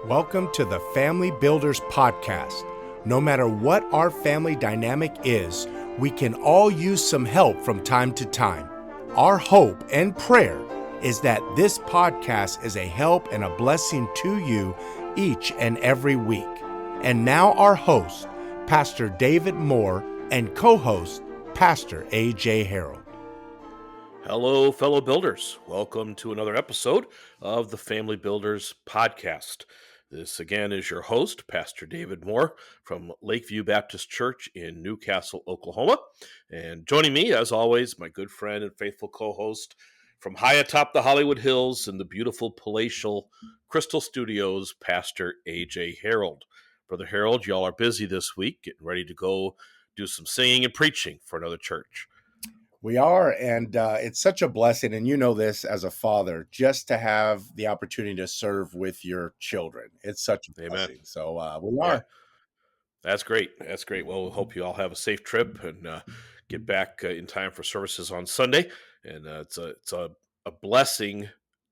Welcome to the Family Builders Podcast. No matter what our family dynamic is, we can all use some help from time to time. Our hope and prayer is that this podcast is a help and a blessing to you each and every week. And now our host, Pastor David Moore, and co-host, Pastor A.J. Harold. Hello, fellow builders. Welcome to another episode of the Family Builders Podcast. This again is your host, Pastor David Moore from Lakeview Baptist Church in Newcastle, Oklahoma. And joining me, as always, my good friend and faithful co-host from high atop the Hollywood Hills in the beautiful palatial Crystal Studios, Pastor A.J. Harold. Brother Harold, y'all are busy this week, getting ready to go do some singing and preaching for another church. We are, and it's such a blessing, and you know this as a father, just to have the opportunity to serve with your children. It's such a blessing. Amen. So we Yeah. are. That's great. That's great. Well, we hope you all have a safe trip and get back in time for services on Sunday. And it's a blessing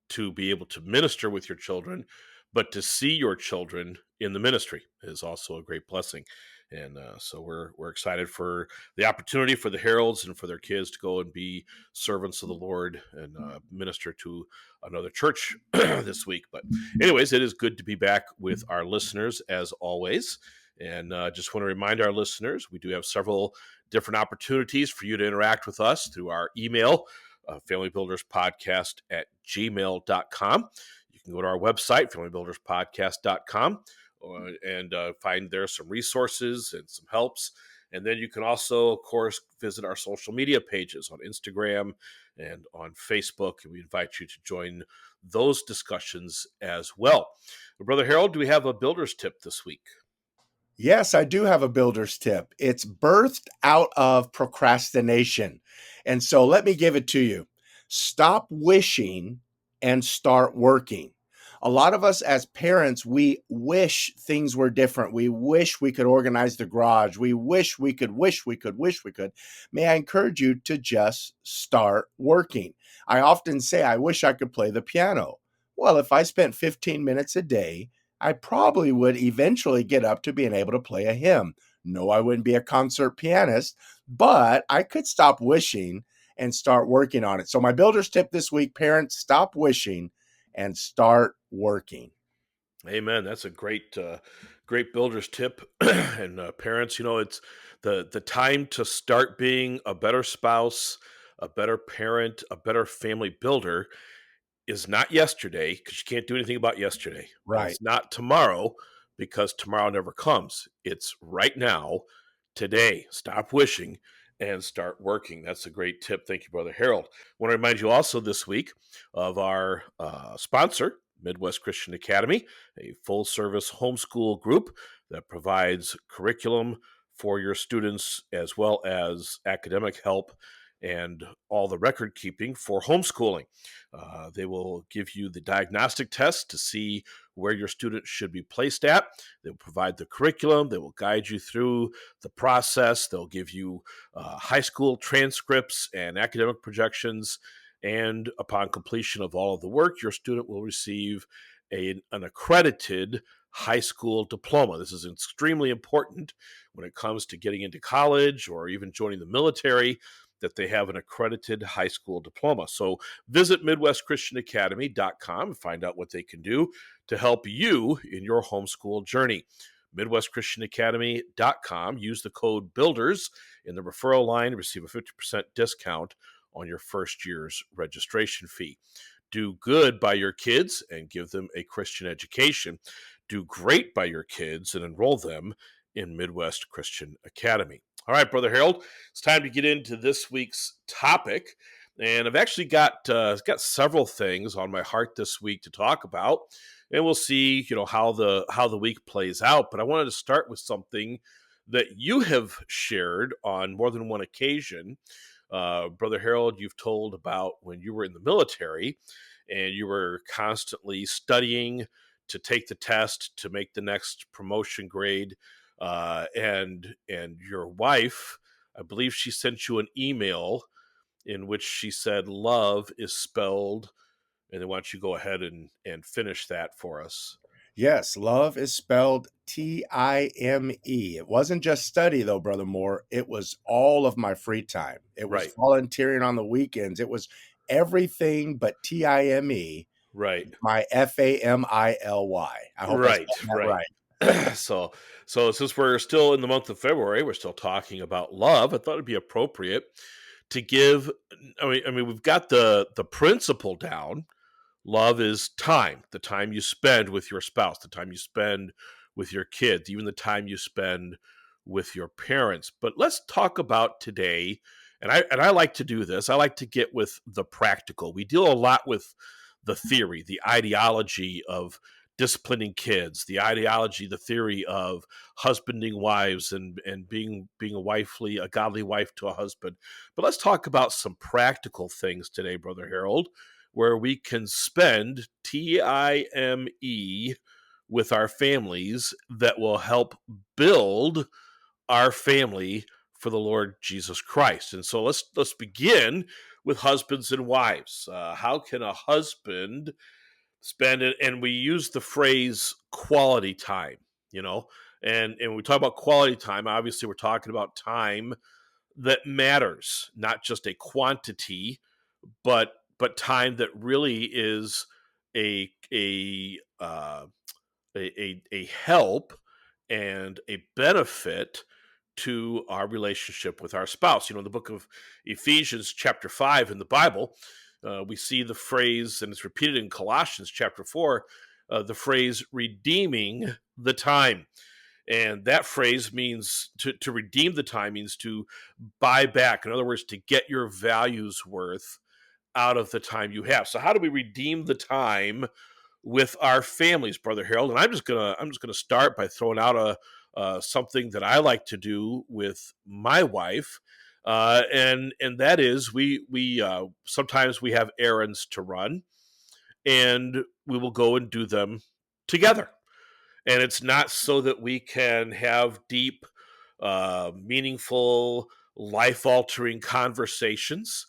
to be able to minister with your children, but to see your children in the ministry is also a great blessing. And so we're excited for the opportunity for the Heralds and for their kids to go and be servants of the Lord and minister to another church this week. But anyways, it is good to be back with our listeners as always. And just want to remind our listeners, we do have several different opportunities for you to interact with us through our email, familybuilderspodcast@gmail.com. You can go to our website, familybuilderspodcast.com, and find there some resources and some helps. And then you can also, of course, visit our social media pages on Instagram and on Facebook. And we invite you to join those discussions as well. Brother Harold, do we have a builder's tip this week? Yes, I do have a builder's tip. It's birthed out of procrastination. And so let me give it to you. Stop wishing and start working. A lot of us as parents, we wish things were different. We wish we could organize the garage. We wish we could. May I encourage you to just start working? I often say, I wish I could play the piano. Well, if I spent 15 minutes a day, I probably would eventually get up to being able to play a hymn. No, I wouldn't be a concert pianist, but I could stop wishing and start working on it. So my builder's tip this week, parents, stop wishing and start working. Amen. That's a great builder's tip. And parents, it's the time to start being a better spouse, a better parent, a better family builder is not yesterday, because you can't do anything about yesterday. And Right. it's not tomorrow, because tomorrow never comes. It's right now, today. Stop wishing and start working. That's a great tip. Thank you, Brother Harold. I want to remind you also this week of our sponsor, Midwest Christian Academy, a full-service homeschool group that provides curriculum for your students as well as academic help and all the record keeping for homeschooling. They will give you the diagnostic test to see where your student should be placed at. They will provide the curriculum. They will guide you through the process. They'll give you high school transcripts and academic projections. And upon completion of all of the work, your student will receive an accredited high school diploma. This is extremely important when it comes to getting into college or even joining the military, that they have an accredited high school diploma. So visit MidwestChristianAcademy.com and find out what they can do to help you in your homeschool journey. MidwestChristianAcademy.com. Use the code BUILDERS in the referral line to receive a 50% discount on your first year's registration fee. Do good by your kids and give them a Christian education. Do great by your kids and enroll them in Midwest Christian Academy. All right, Brother Harold, it's time to get into this week's topic. And I've actually got several things on my heart this week to talk about. And we'll see, how the week plays out. But I wanted to start with something that you have shared on more than one occasion. Brother Harold, you've told about when you were in the military and you were constantly studying to take the test to make the next promotion grade. And your wife, I believe she sent you an email in which she said love is spelled, and then why don't you go ahead and finish that for us? Yes, love is spelled Time. It wasn't just study, though, Brother Moore. It was all of my free time. It was Right. volunteering on the weekends. It was everything but Time, Right. my Family. I hope I Right. spelled that Right. right. so since we're still in the month of February, we're still talking about love. I thought it'd be appropriate to give. I mean, we've got the principle down. Love is time, the time you spend with your spouse, the time you spend with your kids, even the time you spend with your parents. But let's talk about today. And I like to do this. I like to get with the practical. We deal a lot with the theory, the ideology of disciplining kids, the ideology, the theory of husbanding wives and being a godly wife to a husband. But let's talk about some practical things today, Brother Harold, where we can spend Time with our families that will help build our family for the Lord Jesus Christ. And so let's begin with husbands and wives. How can a husband spend it? And we use the phrase quality time, you know, and we talk about quality time. Obviously, we're talking about time that matters, not just a quantity, but time that really is a a a help and a benefit to our relationship with our spouse. You know, in the book of Ephesians, chapter 5 in the Bible, we see the phrase, and it's repeated in Colossians chapter 4, the phrase redeeming the time. And that phrase means to redeem the time means to buy back. In other words, to get your value's worth out of the time you have. So how do we redeem the time with our families, Brother Harold? And I'm just gonna start by throwing out a something that I like to do with my wife, and that is we sometimes we have errands to run, and we will go and do them together. And it's not so that we can have deep, meaningful, life altering conversations.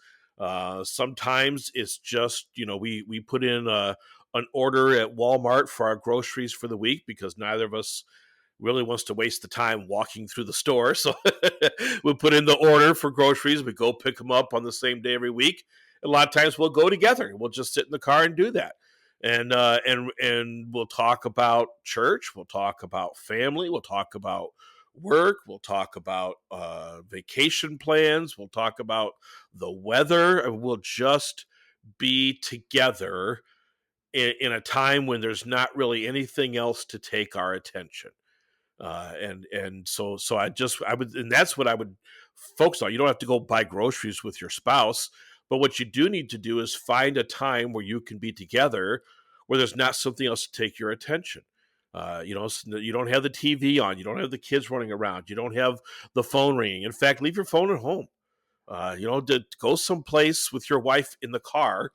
Sometimes it's just, we put in an order at Walmart for our groceries for the week because neither of us really wants to waste the time walking through the store. So we put in the order for groceries. We go pick them up on the same day every week. A lot of times we'll go together. We'll just sit in the car and do that. And we'll talk about church. We'll talk about family. We'll talk about work. We'll talk about vacation plans. We'll talk about the weather. And we'll just be together in a time when there's not really anything else to take our attention. And so I would, and that's what I would focus on. You don't have to go buy groceries with your spouse, but what you do need to do is find a time where you can be together, where there's not something else to take your attention. You don't have the TV on, you don't have the kids running around, you don't have the phone ringing. In fact, leave your phone at home. To go someplace with your wife in the car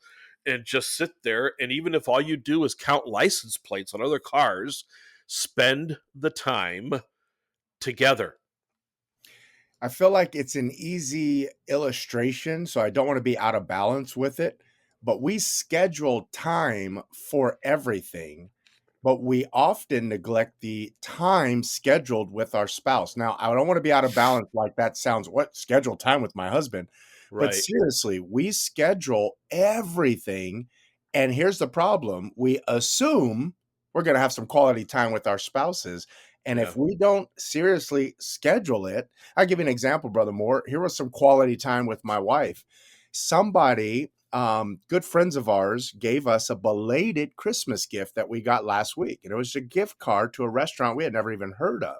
and just sit there. And even if all you do is count license plates on other cars, spend the time together. I feel like it's an easy illustration, so I don't want to be out of balance with it. But we schedule time for everything, but we often neglect the time scheduled with our spouse. Now, I don't want to be out of balance like that sounds what schedule time with my husband. But Right. seriously, we schedule everything. And here's the problem, we assume we're going to have some quality time with our spouses. And Yeah. if we don't seriously schedule it, I'll give you an example, Brother Moore. Here was some quality time with my wife. Somebody, good friends of ours, gave us a belated Christmas gift that we got last week. And it was a gift card to a restaurant we had never even heard of.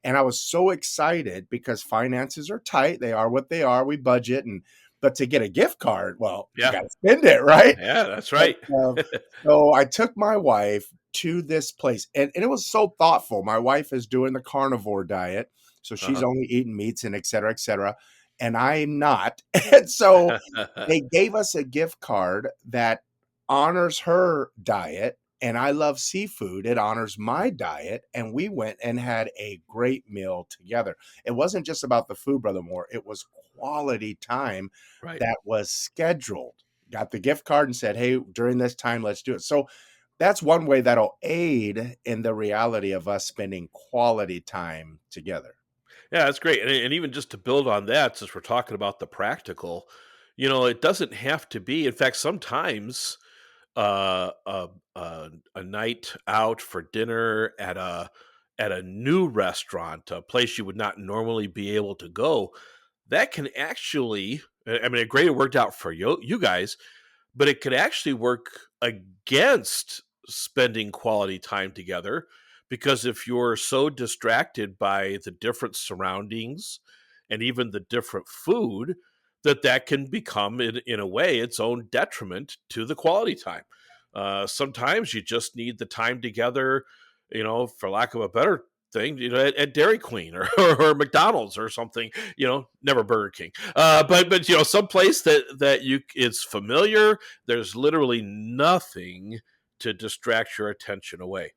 And I was so excited because finances are tight. They are what they are. We budget but to get a gift card, well, you Yeah. got to spend it, right? Yeah. That's But, right. so I took my wife to this place, and it was so thoughtful. My wife is doing the carnivore diet, so she's Uh-huh. only eating meats and et cetera, et cetera. And I'm not. And so they gave us a gift card that honors her diet, and I love seafood. It honors my diet, and we went and had a great meal together. It wasn't just about the food, Brother Moore. It was quality time Right. that was scheduled. Got the gift card and said, "Hey, during this time, let's do it." So that's one way that'll aid in the reality of us spending quality time together. Yeah, that's great. And even just to build on that, since we're talking about the practical, it doesn't have to be. In fact, sometimes uh, a, a night out for dinner at a new restaurant, a place you would not normally be able to go, that can actually, I mean, great it worked out for you guys, but it could actually work against spending quality time together, because if you're so distracted by the different surroundings and even the different food, that can become in a way its own detriment to the quality time. Sometimes you just need the time together, for lack of a better thing, at Dairy Queen or McDonald's or something, never Burger King. But some place that you it's familiar. There's literally nothing to distract your attention away.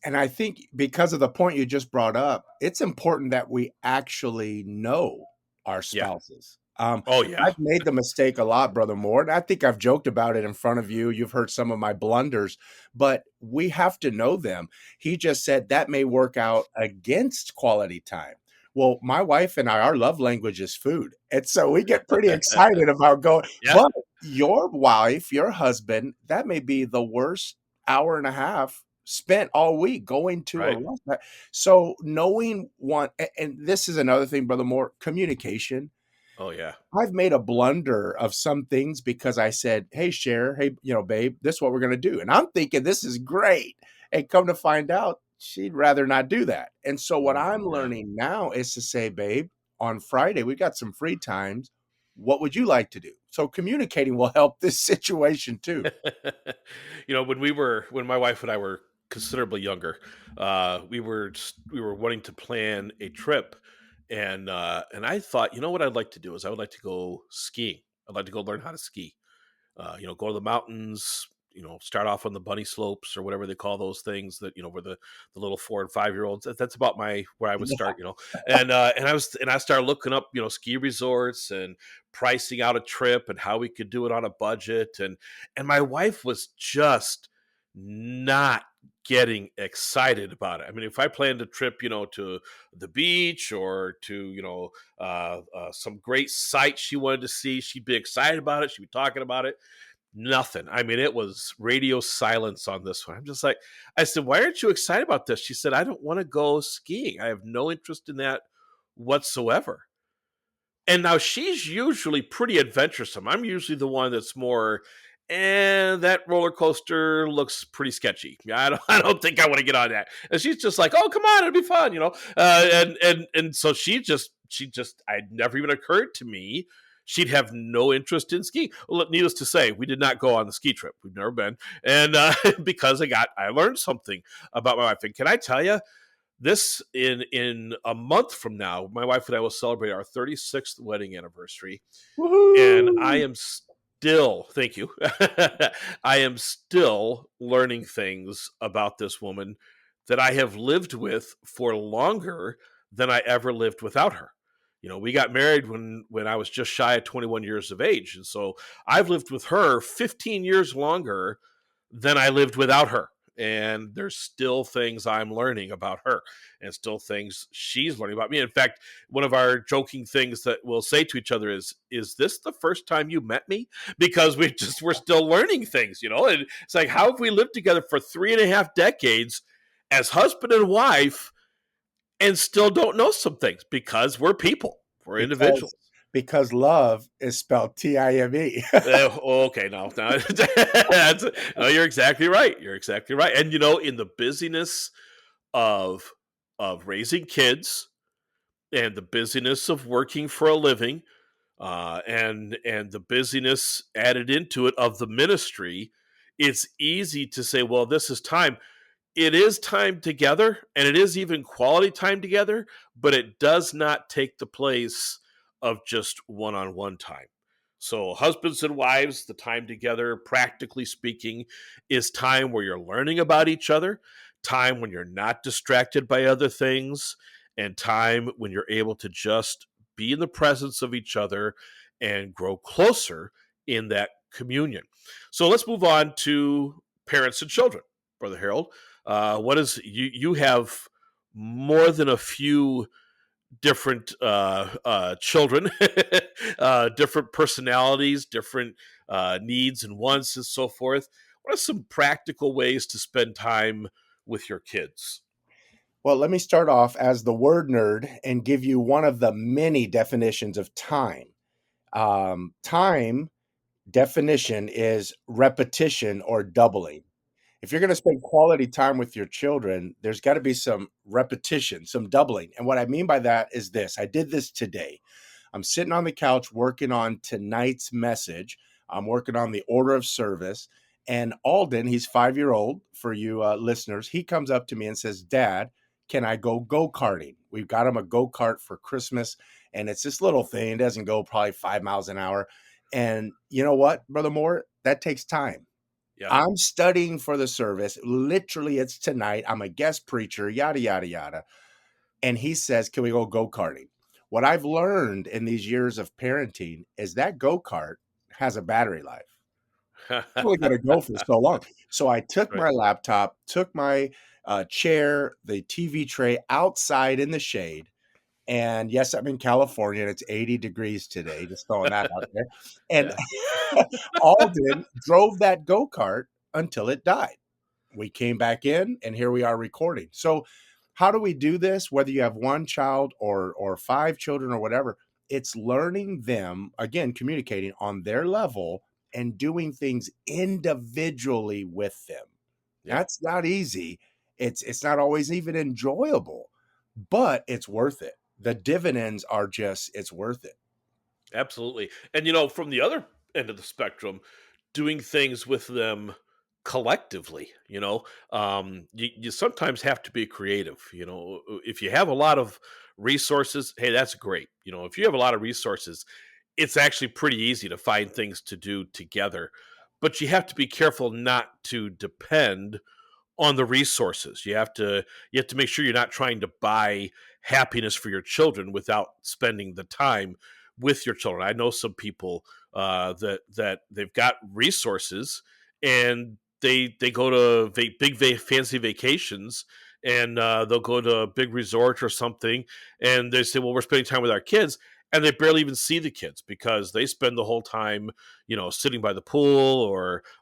And I think because of the point you just brought up, it's important that we actually know our Yeah. spouses. Oh yeah. I've made the mistake a lot, Brother Moore, and I think I've joked about it in front of you. You've heard some of my blunders, but we have to know them. He just said that may work out against quality time. Well, my wife and I, our love language is food. And so we get pretty excited about going, Yeah. but your wife, your husband, that may be the worst hour and a half spent all week going to a Right. restaurant. So knowing one, and this is another thing, Brother Moore, communication. Oh yeah. I've made a blunder of some things because I said, "Hey, Cher, hey, babe, this is what we're gonna do." And I'm thinking this is great. And come to find out, she'd rather not do that. And so what I'm Yeah. learning now is to say, babe, on Friday, we got some free times. What would you like to do? So communicating will help this situation too. When my wife and I were considerably younger, we were wanting to plan a trip, and I thought, what I'd like to do is I would like to go skiing. I'd like to go learn how to ski. Go to the mountains. Start off on the bunny slopes or whatever they call those things that where the little 4 and 5 year olds. That's about my where I would Yeah. start. And I started looking up ski resorts and pricing out a trip and how we could do it on a budget. And my wife was just not getting excited about it. I mean, if I planned a trip, to the beach or to some great sights she wanted to see, she'd be excited about it. She'd be talking about it. Nothing. I mean, it was radio silence on this one. I'm just like, I said, why aren't you excited about this? She said, I don't want to go skiing. I have no interest in that whatsoever. And now she's usually pretty adventuresome. I'm usually the one that's more, and that roller coaster looks pretty sketchy. Yeah, I don't think I want to get on that. And she's just like, oh, come on, it'll be fun, and so I never even occurred to me she'd have no interest in skiing. Well, needless to say, we did not go on the ski trip. We've never been, and because I learned something about my wife. And can I tell you, this in a month from now, my wife and I will celebrate our 36th wedding anniversary, and I Woohoo! am still, thank you, I am still learning things about this woman that I have lived with for longer than I ever lived without her. We got married when I was just shy of 21 years of age, and so I've lived with her 15 years longer than I lived without her. And there's still things I'm learning about her and still things she's learning about me. In fact, one of our joking things that we'll say to each other is this the first time you met me? Because we're still learning things, and it's like, how have we lived together for 3.5 decades as husband and wife and still don't know some things? Because we're people, we're individuals. Because because love is spelled Time. Okay, no, no, you're exactly right. You're exactly right. And in the busyness of raising kids and the busyness of working for a living, and the busyness added into it of the ministry, it's easy to say, well, this is time. It is time together, and it is even quality time together, but it does not take the place of just one-on-one time. So husbands and wives, the time together, practically speaking, is time where you're learning about each other, time when you're not distracted by other things, and time when you're able to just be in the presence of each other and grow closer in that communion. So let's move on to parents and children, Brother Harold. What is you have more than a few different children, different personalities, different needs and wants, and so forth. What are some practical ways to spend time with your kids? Well, let me start off as the word nerd and give you one of the many definitions of time. Time definition is repetition or doubling. If you're going to spend quality time with your children, there's got to be some repetition, some doubling. And what I mean by that is this: I did this today. I'm sitting on the couch working on tonight's message. I'm working on the order of service. And Alden, he's 5 year old for you listeners, he comes up to me and says, Dad, can I go karting? We've got him a go kart for Christmas. And it's this little thing. It doesn't go probably 5 miles an hour. And you know what, Brother Moore? That takes time. Yeah. I'm studying for the service. Literally, it's tonight. I'm a guest preacher, yada, yada, yada. And he says, can we go karting? What I've learned in these years of parenting is that go kart has a battery life. It's only going to go for so long. So I took Right. my laptop, took my chair, the TV tray outside in the shade. And yes, I'm in California and it's 80 degrees today, just throwing that out there. And Yeah. Alden drove that go kart until it died. We came back in and here we are recording. So how do we do this? Whether you have one child or five children or whatever, it's learning them, again, communicating on their level and doing things individually with them. Yeah. That's not easy. It's not always even enjoyable, but it's worth it. The dividends are just, it's worth it. Absolutely. And from the other end of the spectrum, doing things with them collectively, you sometimes have to be creative. If you have a lot of resources, hey, that's great. If you have a lot of resources, it's actually pretty easy to find things to do together. But you have to be careful not to depend on the resources. You have to make sure you're not trying to buy happiness for your children without spending the time with your children. I know some people that they've got resources and they go to fancy vacations, and they'll go to a big resort or something, and they say, well, we're spending time with our kids, and they barely even see the kids because they spend the whole time sitting by the pool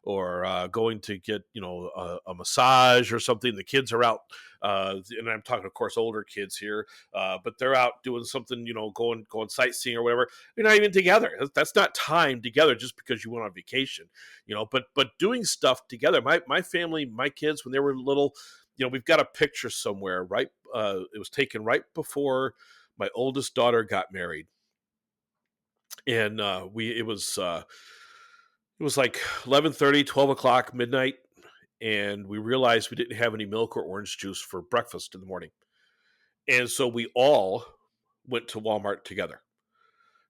or going to get a massage or something. The kids are out, and I'm talking, of course, older kids here, but they're out doing something, going sightseeing or whatever. You're not even together. That's not time together just because you went on vacation, But doing stuff together. My family, my kids, when they were little, we've got a picture somewhere. Right, it was taken right before my oldest daughter got married, and it was like 11:30, 12 o'clock, midnight, and we realized we didn't have any milk or orange juice for breakfast in the morning. And so we all went to Walmart together.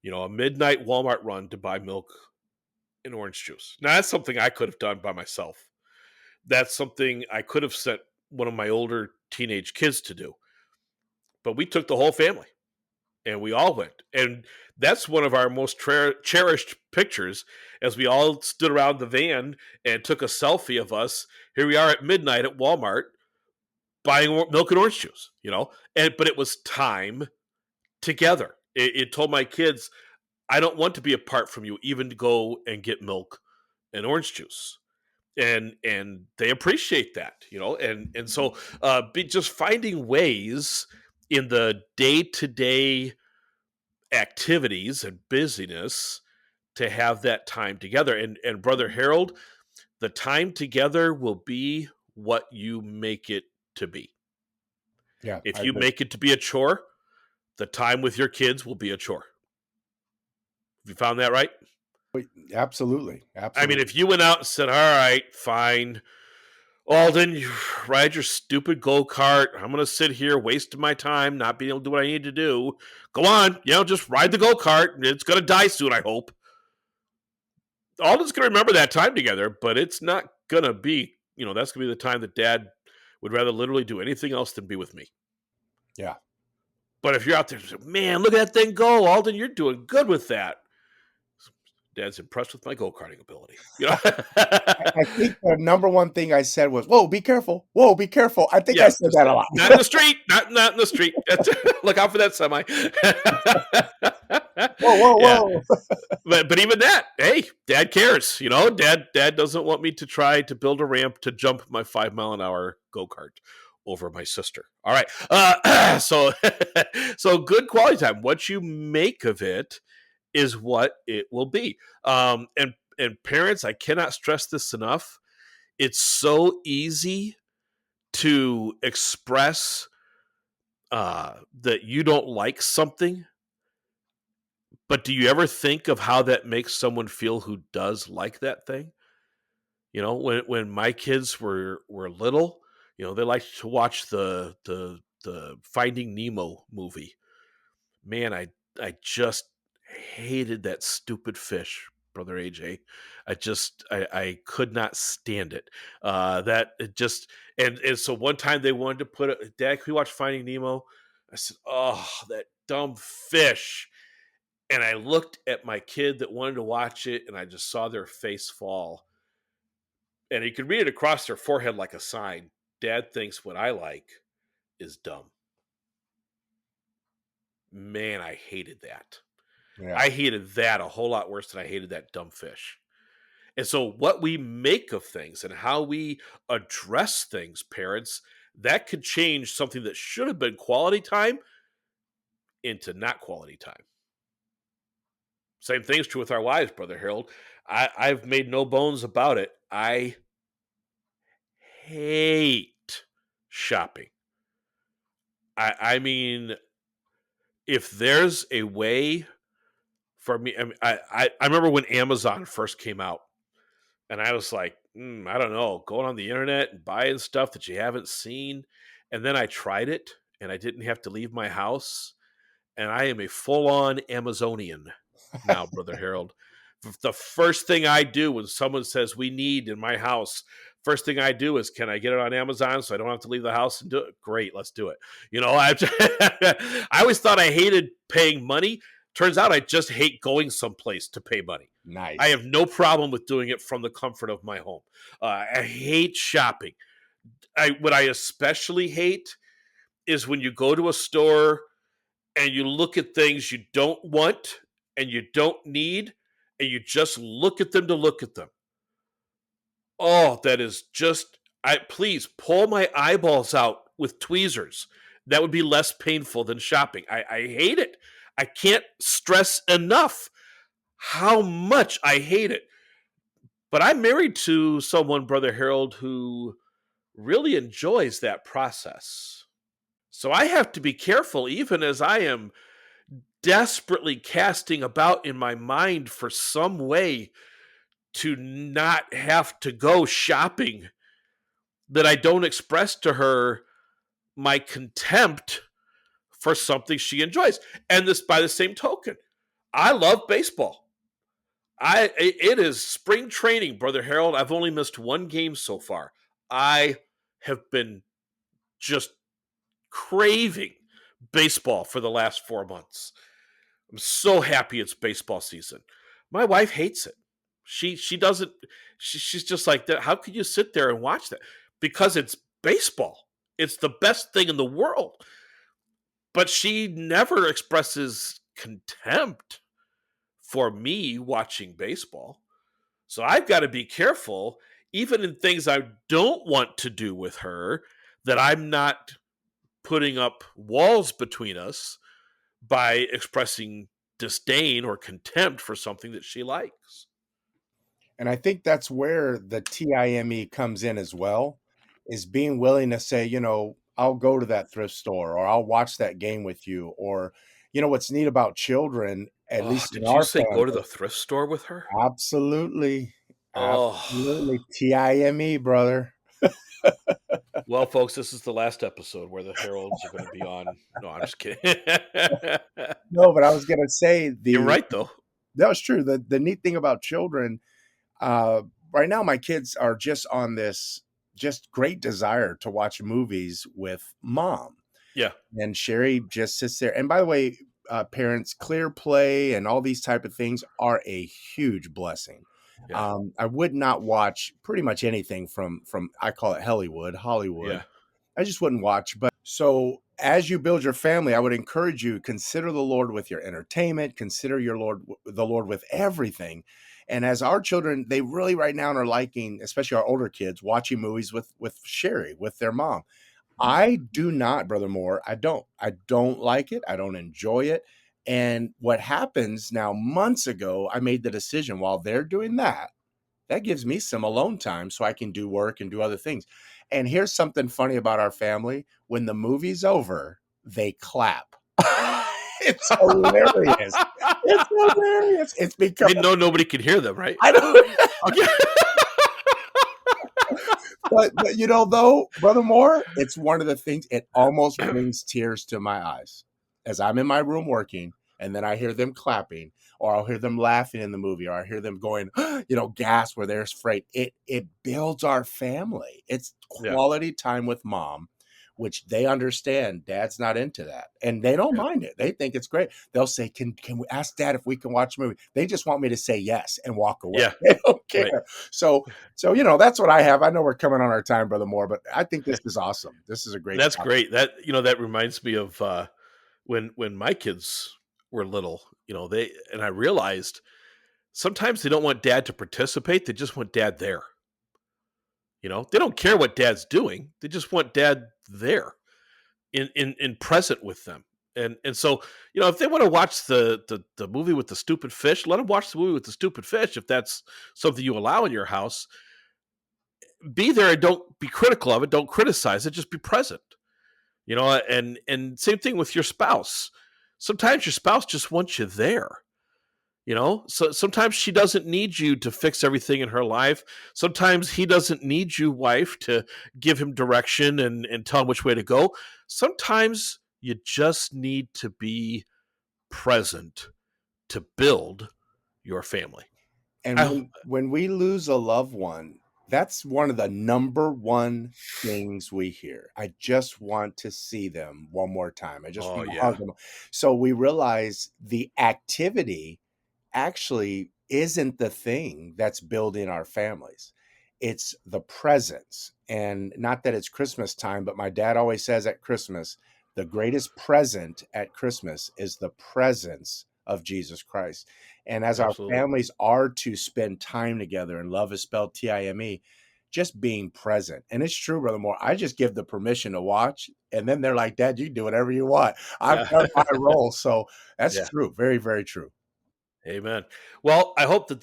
A midnight Walmart run to buy milk and orange juice. Now, that's something I could have done by myself. That's something I could have sent one of my older teenage kids to do. But we took the whole family and we all went. And that's one of our most cherished pictures, as we all stood around the van and took a selfie of us. Here we are at midnight at Walmart buying milk and orange juice, but it was time together. It told my kids, I don't want to be apart from you, even to go and get milk and orange juice. And they appreciate that, and so be just finding ways in the day-to-day activities and busyness to have that time together. And Brother Harold, the time together will be what you make it to be. Yeah, If I you agree. make it to be a chore, the time with your kids will be a chore. Have you found that right? Absolutely. I mean, Absolutely. if you went out and said, all right, fine, Alden, you ride your stupid go kart. I'm going to sit here wasting my time, not being able to do what I need to do. Go on, just ride the go kart. It's going to die soon, I hope. Alden's going to remember that time together, but it's not going to be, that's going to be the time that Dad would rather literally do anything else than be with me. Yeah. But if you're out there, man, look at that thing go, Alden, you're doing good with that. Dad's impressed with my go-karting ability. You know? I think the number one thing I said was, "Whoa, be careful. Whoa, be careful." I think I Yeah, said just that a lot. not in the street, not in the street. Look out for that semi. Whoa, whoa, Yeah, whoa. but even that, hey, Dad cares. You know, Dad doesn't want me to try to build a ramp to jump my 5 mile an hour go kart over my sister. All right, so so good quality time. What you make of it is what it will be. And parents, I cannot stress this enough. It's so easy to express that you don't like something, but do you ever think of how that makes someone feel who does like that thing? You know, when my kids were little, you know, they liked to watch the Finding Nemo movie. Man, I just hated that stupid fish, brother AJ. I could not stand it. That it just and so one time they wanted to put a Dad, can we watch Finding Nemo? I said, oh, that dumb fish. And I looked at my kid that wanted to watch it, and I just saw their face fall. And you could read it across their forehead like a sign. Dad thinks what I like is dumb. Man, I hated that. Yeah. I hated that a whole lot worse than I hated that dumb fish. And so, what we make of things and how we address things, parents, that could change something that should have been quality time into not quality time. Same thing's true with our wives, Brother Harold. I've made no bones about it. I hate shopping. I mean, if there's a way for me, I remember when Amazon first came out, and I was like, I don't know, going on the internet and buying stuff that you haven't seen. And then I tried it, and I didn't have to leave my house. And I am a full on Amazonian now, Brother Harold. The first thing I do when someone says we need in my house, first thing I do is, can I get it on Amazon so I don't have to leave the house and do it? Great, let's do it. You know, I always thought I hated paying money. Turns out I just hate going someplace to pay money. I Nice. have no problem with doing it from the comfort of my home. I hate shopping. What I especially hate is when you go to a store and you look at things you don't want and you don't need, and you just look at them to look at them. Oh, that is just, I please pull my eyeballs out with tweezers. That would be less painful than shopping. I hate it. I can't stress enough how much I hate it. But I'm married to someone, Brother Harold, who really enjoys that process. So I have to be careful, even as I am desperately casting about in my mind for some way to not have to go shopping, that I don't express to her my contempt for something she enjoys. And this, by the same token, I love baseball. It is spring training, Brother Harold. I've only missed one game so far. I have been just craving baseball for the last 4 months. I'm so happy it's baseball season. My wife hates it. She doesn't. She's just like that. How could you sit there and watch that? Because it's baseball. It's the best thing in the world. But she never expresses contempt for me watching baseball. So I've got to be careful, even in things I don't want to do with her, that I'm not putting up walls between us by expressing disdain or contempt for something that she likes. And I think that's where the TIME comes in as well, is being willing to say, I'll go to that thrift store or I'll watch that game with you. Or, what's neat about children, at Oh, least in did you our say go to family, the thrift store with her? absolutely. Oh, Absolutely. TIME, brother. well, folks, this is the last episode where the Heralds are going to be on. No, I'm just kidding. No, but I was gonna say You're right, though. that was true. The neat thing about children, uh, right now my kids are just on this just great desire to watch movies with mom. Yeah. And Sherry just sits there. And by the way, parents, Clear Play and all these type of things are a huge blessing. Yeah. I would not watch pretty much anything from I call it Hollywood. Yeah. I just wouldn't watch. But so as you build your family, I would encourage you, consider the Lord with your entertainment, consider the Lord with everything. And as our children, they really right now are liking, especially our older kids, watching movies with Sherry, with their mom. I do not, Brother Moore. I don't. I don't like it. I don't enjoy it. And what happens now, months ago, I made the decision while they're doing that, that gives me some alone time so I can do work and do other things. And here's something funny about our family. When the movie's over, they clap. It's hilarious. It's hilarious. It's They because know nobody can hear them, right? I don't. Okay. But you know, though, Brother Moore, it's one of the things, it almost brings tears to my eyes as I'm in my room working, and then I hear them clapping, or I'll hear them laughing in the movie, or I hear them going, gasp where they're afraid. It builds our family. It's Yeah. quality time with mom, which they understand. Dad's not into that, and they don't Yeah. mind it. They think it's great. They'll say, "Can we ask Dad if we can watch a movie?" They just want me to say yes and walk away. Yeah. They don't care. Right. So that's what I have. I know we're coming on our time, Brother Moore, but I think this is awesome. This is a great That's topic. great. That reminds me of when my kids were little. I realized sometimes they don't want dad to participate. They just want dad there. They don't care what dad's doing. They just want dad there in present with them. And so, if they want to watch the movie with the stupid fish, let them watch the movie with the stupid fish. If that's something you allow in your house, be there and don't be critical of it. Don't criticize it. Just be present. And same thing with your spouse. Sometimes your spouse just wants you there. So sometimes she doesn't need you to fix everything in her life. Sometimes he doesn't need you, wife, to give him direction and tell him which way to go. Sometimes you just need to be present to build your family. And when we lose a loved one, that's one of the number one things we hear. I just want to see them one more time. I just Oh want to yeah, hug them. So we realize the activity actually isn't the thing that's building our families. It's the presence. And not that it's Christmas time, but my dad always says at Christmas, the greatest present at Christmas is the presence of Jesus Christ. And as our absolutely. families are to spend time together, and love is spelled Time, just being present. And it's true, Brother Moore. I just give the permission to watch, and then they're like, Dad, you can do whatever you want. I've Yeah, done my role. So that's yeah. true. Very, very true. Amen. Well, I hope that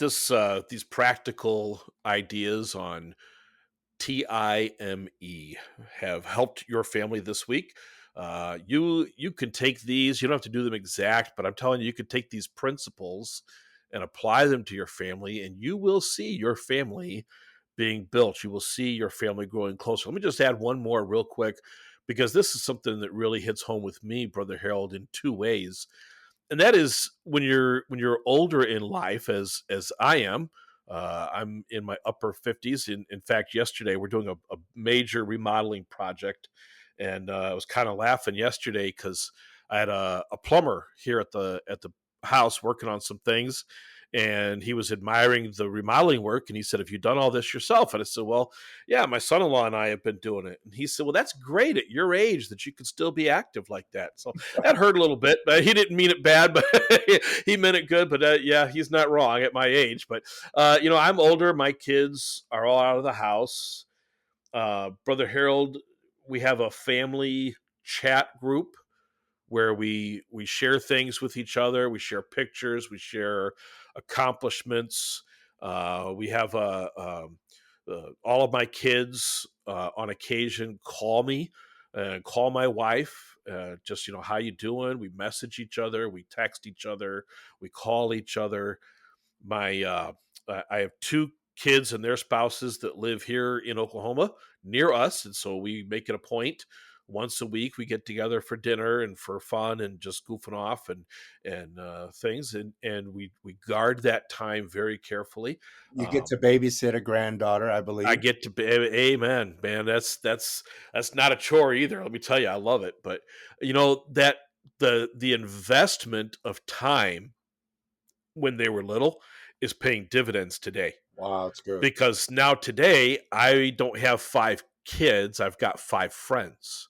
these practical ideas on TIME have helped your family this week. You can take these. You don't have to do them exact, but I'm telling you, you could take these principles and apply them to your family, and you will see your family being built. You will see your family growing closer. Let me just add one more real quick, because this is something that really hits home with me, Brother Harold, in two ways. And that is when you're older in life, as I am. I'm in my upper 50s. In fact, yesterday we're doing a major remodeling project, and I was kind of laughing yesterday because I had a plumber here at the house working on some things, and he was admiring the remodeling work, and he said, "Have you done all this yourself?" And I said, "Well, yeah, my son-in-law and I have been doing it." And he said, "Well, that's great at your age that you can still be active like that." So that hurt a little bit, but he didn't mean it bad, but he meant it good. But yeah, he's not wrong at my age. But I'm older. My kids are all out of the house. Brother Harold, we have a family chat group where we share things with each other. We share pictures. We share accomplishments. We have all of my kids on occasion call me and call my wife. Just how you doing? We message each other. We text each other. We call each other. I have two kids and their spouses that live here in Oklahoma near us, and so we make it a point once a week we get together for dinner and for fun and just goofing off and things, and we guard that time very carefully. You get um, to babysit a granddaughter, I I believe. get to be, amen, man. That's not a chore either. Let me tell you, I love it. But that the investment of time when they were little is paying dividends today. Wow, that's good. Because now today, I don't have 5 kids, I've got 5 friends.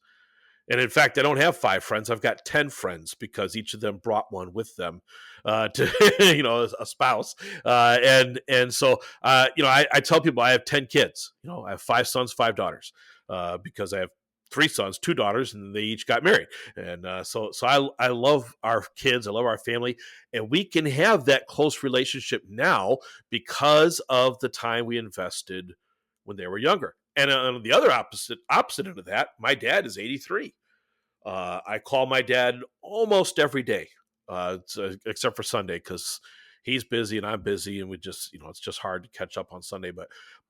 And in fact, I don't have 5 friends, I've got 10 friends because each of them brought one with them to, a spouse. And so, I tell people I have 10 kids. I have 5 sons, 5 daughters because I have 3 sons, 2 daughters, and they each got married. And so I love our kids, I love our family, and we can have that close relationship now because of the time we invested when they were younger. And on the other opposite end of that, my dad is 83. I call my dad almost every day, except for Sunday because he's busy and I'm busy, and we just, it's just hard to catch up on Sunday.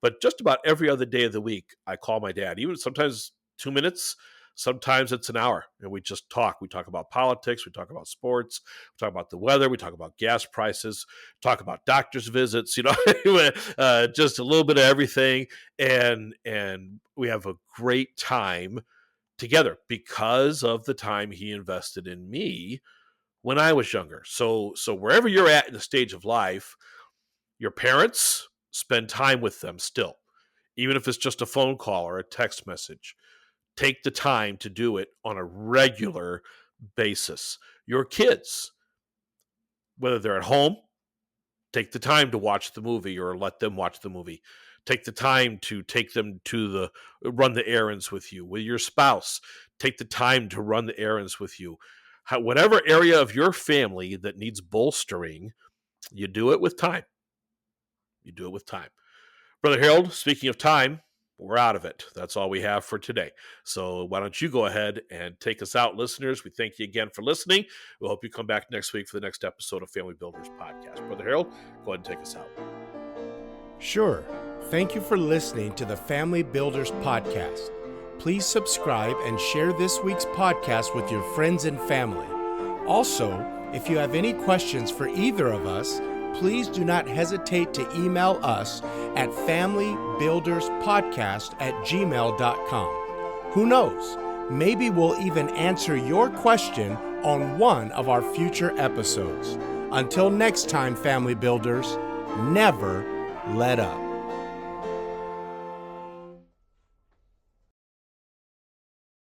But just about every other day of the week, I call my dad. Even sometimes 2 minutes, sometimes it's an hour, and we just talk. We talk about politics, we talk about sports, we talk about the weather, we talk about gas prices, talk about doctor's visits. Just a little bit of everything, and we have a great time together because of the time he invested in me when I was younger. So wherever you're at in the stage of life, your parents, spend time with them still, even if it's just a phone call or a text message. Take the time to do it on a regular basis. Your kids, whether they're at home, take the time to watch the movie or let them watch the movie. Take the time to take them to run the errands with you. With your spouse, take the time to run the errands with you. Whatever area of your family that needs bolstering, you do it with time. You do it with time. Brother Harold, speaking of time, we're out of it. That's all we have for today. So why don't you go ahead and take us out, listeners? We thank you again for listening. We'll hope you come back next week for the next episode of Family Builders Podcast. Brother Harold, go ahead and take us out. Sure. Thank you for listening to the Family Builders Podcast. Please subscribe and share this week's podcast with your friends and family. Also, if you have any questions for either of us, please do not hesitate to email us at familybuilderspodcast@gmail.com. Who knows? Maybe we'll even answer your question on one of our future episodes. Until next time, Family Builders, never let up.